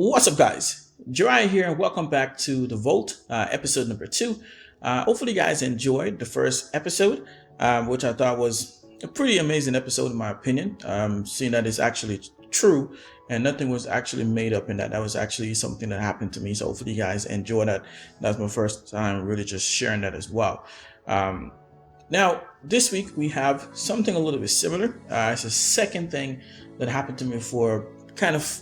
What's up, guys? Jariah here, and welcome back to The Vault, episode number 2. Hopefully, you guys enjoyed the first episode, which I thought was a pretty amazing episode, in my opinion. Seeing that it's actually true and nothing was actually made up in that. That was actually something that happened to me. So, hopefully, you guys enjoy that. That's my first time really just sharing that as well. Now, this week we have something a little bit similar. It's the second thing that happened to me for kind of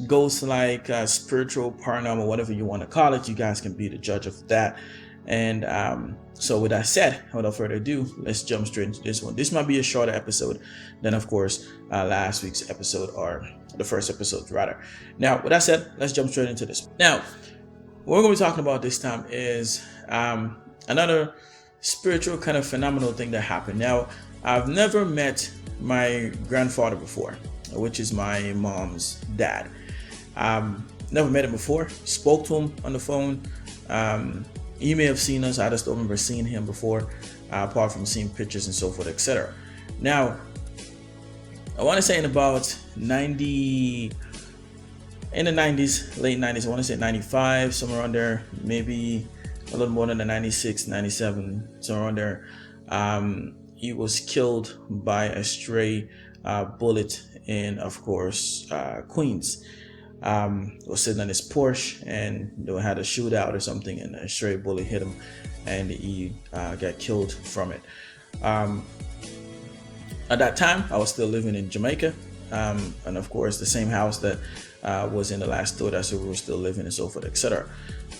ghost like spiritual, paranormal, whatever you want to call it. You guys can be the judge of that. And so with that said, without further ado, let's jump straight into this one. This might be a shorter episode than, of course, last week's episode, or the first episode rather. Now, with that said, let's jump straight into this. Now, what we're going to be talking about this time is another spiritual kind of phenomenal thing that happened. Now, I've never met my grandfather before, which is my mom's dad. Never met him before, spoke to him on the phone. He may have seen us, I just don't remember seeing him before, apart from seeing pictures and so forth, etc. Now, I want to say in about in the 90s, late 90s, I want to say 95, somewhere around there, maybe a little more than the 96, 97, somewhere around there. He was killed by a stray bullet in, of course, Queens. Was sitting on his Porsche, and they had a shootout or something, and a stray bullet hit him, and he got killed from it. At that time, I was still living in Jamaica, and of course, the same house that was in the last story. That's where we were still living, and so forth, etc.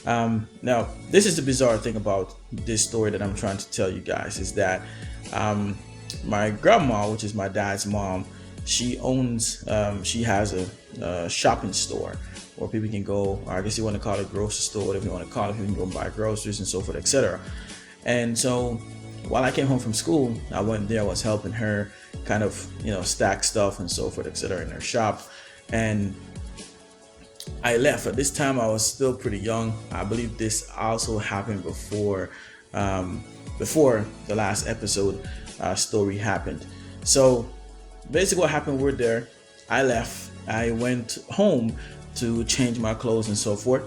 Now, this is the bizarre thing about this story that I'm trying to tell you guys, is that my grandma, which is my dad's mom, she has a shopping store where people can go, or I guess you want to call it a grocery store, whatever you want to call it. People can go buy groceries and so forth, etc. And so while I came home from school, I went there, I was helping her kind of, stack stuff and so forth, etc. in her shop. And I left. At this time, I was still pretty young. I believe this also happened before the last episode story happened. So basically what happened, we're there, I left, I went home to change my clothes and so forth,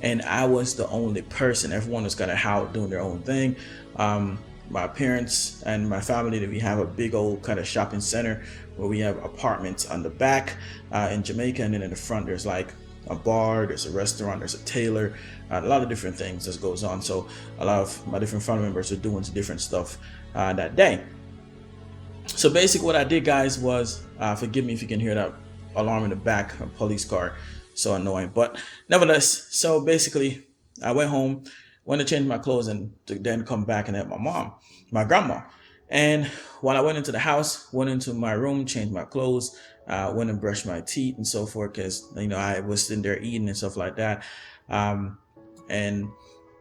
and I was the only person. Everyone was kind of out doing their own thing. My parents and my family, we have a big old kind of shopping center where we have apartments on the back in Jamaica, and then in the front there's like a bar, there's a restaurant, there's a tailor, a lot of different things that goes on. So a lot of my different family members are doing different stuff that day. So basically what I did, guys, was, forgive me if you can hear that alarm in the back, a police car, so annoying. But nevertheless, so basically I went home, went to change my clothes, and to then come back and help my grandma. And while I went into the house, went into my room, changed my clothes, went and brushed my teeth and so forth, because, I was sitting there eating and stuff like that. And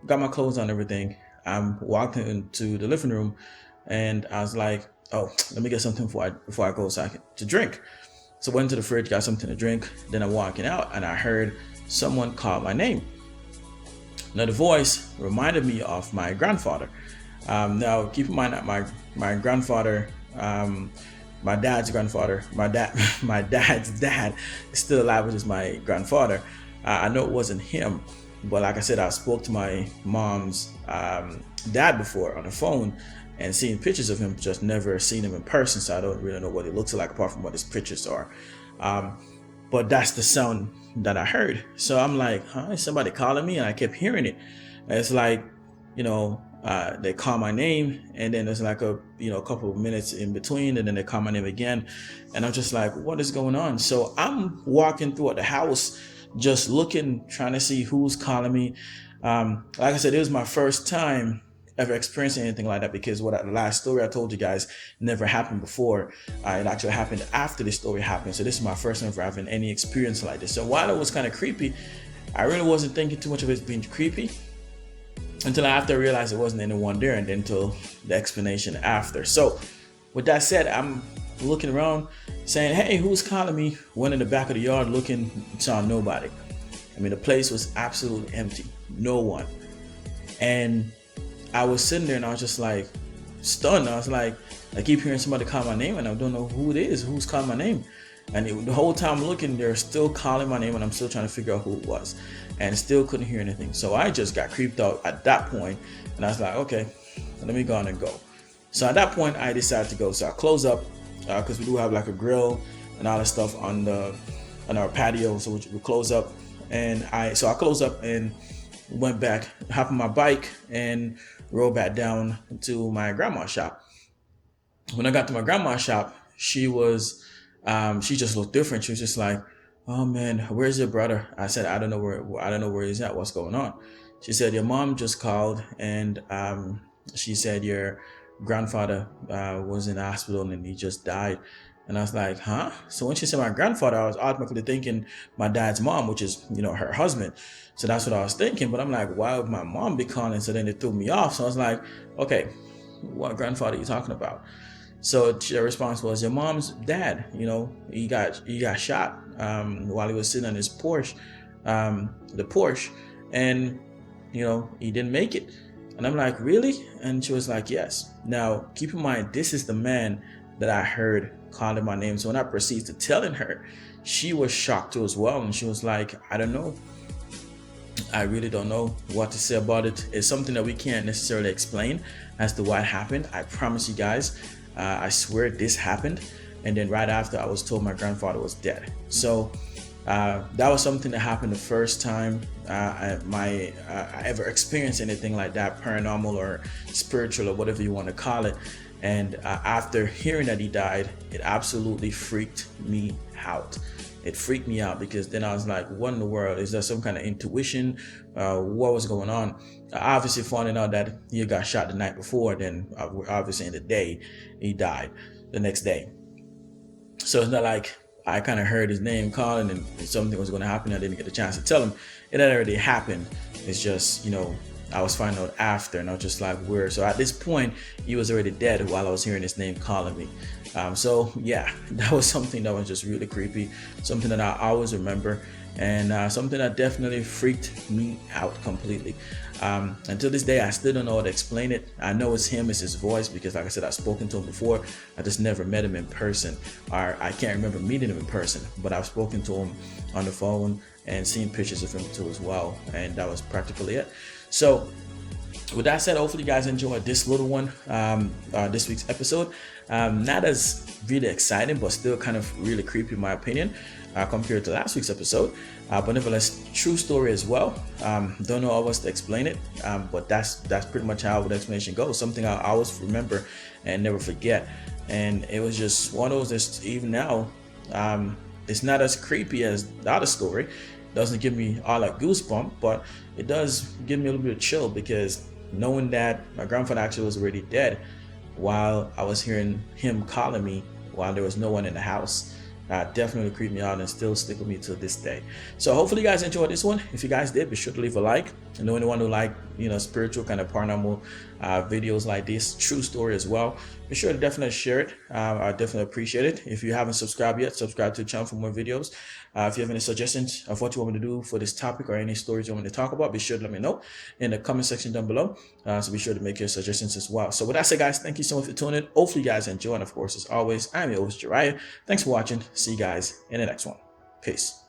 got my clothes on and everything. I walked into the living room, and I was like, oh, let me get something before I go to drink. So I went to the fridge, got something to drink. Then I'm walking out, and I heard someone call my name. Now the voice reminded me of my grandfather. Now keep in mind that my grandfather, my dad's grandfather, my dad's dad is still alive, which is my grandfather. I know it wasn't him, but like I said, I spoke to my mom's dad before on the phone, and seeing pictures of him, just never seen him in person, so I don't really know what he looks like apart from what his pictures are. But that's the sound that I heard. So I'm like, is somebody calling me? And I kept hearing it. And it's like, they call my name, and then there's like a couple of minutes in between, and then they call my name again. And I'm just like, what is going on? So I'm walking throughout the house, just looking, trying to see who's calling me. Like I said, it was my first time ever experiencing anything like that, because the last story I told you guys never happened before. It actually happened after this story happened. So this is my first time ever having any experience like this. So while it was kind of creepy, I really wasn't thinking too much of it being creepy until after I realized it wasn't anyone there, and then until the explanation after. So with that said, I'm looking around saying, hey, who's calling me? Went in the back of the yard looking, saw nobody. The place was absolutely empty, no one. And I was sitting there, and I was just like stunned. I was like, I keep hearing somebody call my name, and I don't know who it is, who's calling my name. And the whole time looking, they're still calling my name, and I'm still trying to figure out who it was, and still couldn't hear anything. So I just got creeped out at that point, and I was like, okay, let me go on and go. So at that point, I decided to go. So I close up because we do have like a grill and all that stuff on our patio. So we close up, and I close up and went back, hopped on my bike, and rode back down to my grandma's shop. When I got to my grandma's shop, she just looked different. She was just like, "Oh man, where's your brother?" I said, I don't know where he's at. What's going on?" She said, "Your mom just called, and she said your grandfather was in the hospital and he just died." And I was like, "Huh?" So when she said my grandfather, I was automatically thinking my dad's mom, which is, her husband. So that's what I was thinking. But I'm like, why would my mom be calling? So then it threw me off. So I was like, okay, what grandfather are you talking about? So the response was, your mom's dad. He got shot while he was sitting on his Porsche, the Porsche, and he didn't make it. And I'm like, really? And she was like, yes. Now keep in mind, this is the man that I heard calling my name. So when I proceeded to telling her, she was shocked too as well, and she was like, I don't know. I really don't know what to say about it. It's something that we can't necessarily explain as to what happened. I promise you guys, I swear this happened. And then right after, I was told my grandfather was dead. So that was something that happened the first time I ever experienced anything like that, paranormal or spiritual or whatever you want to call it. And after hearing that he died, it absolutely freaked me out. It freaked me out because then I was like, what in the world? Is there some kind of intuition? What was going on? Obviously finding out that he got shot the night before, then obviously in the day, he died the next day. So it's not like I kind of heard his name calling and something was going to happen. I didn't get a chance to tell him. It had already happened. It's just, I was finding out after, and I was just like, weird. So at this point, he was already dead while I was hearing his name calling me. So yeah, that was something that was just really creepy, something that I always remember, and something that definitely freaked me out completely. Until this day, I still don't know how to explain it. I know it's him, it's his voice, because like I said, I've spoken to him before. I just never met him in person, or I can't remember meeting him in person, but I've spoken to him on the phone and seen pictures of him too as well, and that was practically it. So with that said, hopefully you guys enjoyed this little one, this week's episode. Not as really exciting, but still kind of really creepy in my opinion, compared to last week's episode. But nevertheless, true story as well. Don't know how else to explain it, but that's pretty much how the explanation goes. Something I always remember and never forget. And it was just one of those that even now, it's not as creepy as the other story. It doesn't give me all that goosebump, but it does give me a little bit of chill, because knowing that my grandfather actually was already dead while I was hearing him calling me while there was no one in the house, definitely creeped me out and still stick with me to this day. So hopefully you guys enjoyed this one. If you guys did, be sure to leave a like. And know anyone who like spiritual kind of paranormal videos like this, true story as well, be sure to definitely share it. I definitely appreciate it. If you haven't subscribed yet, subscribe to the channel for more videos. If you have any suggestions of what you want me to do for this topic or any stories you want me to talk about, be sure to let me know in the comment section down below. So be sure to make your suggestions as well. So with that said, guys, thank you so much for tuning in. Hopefully you guys enjoy. And of course, as always, I'm your host, Jariah. Thanks for watching. See you guys in the next one. Peace.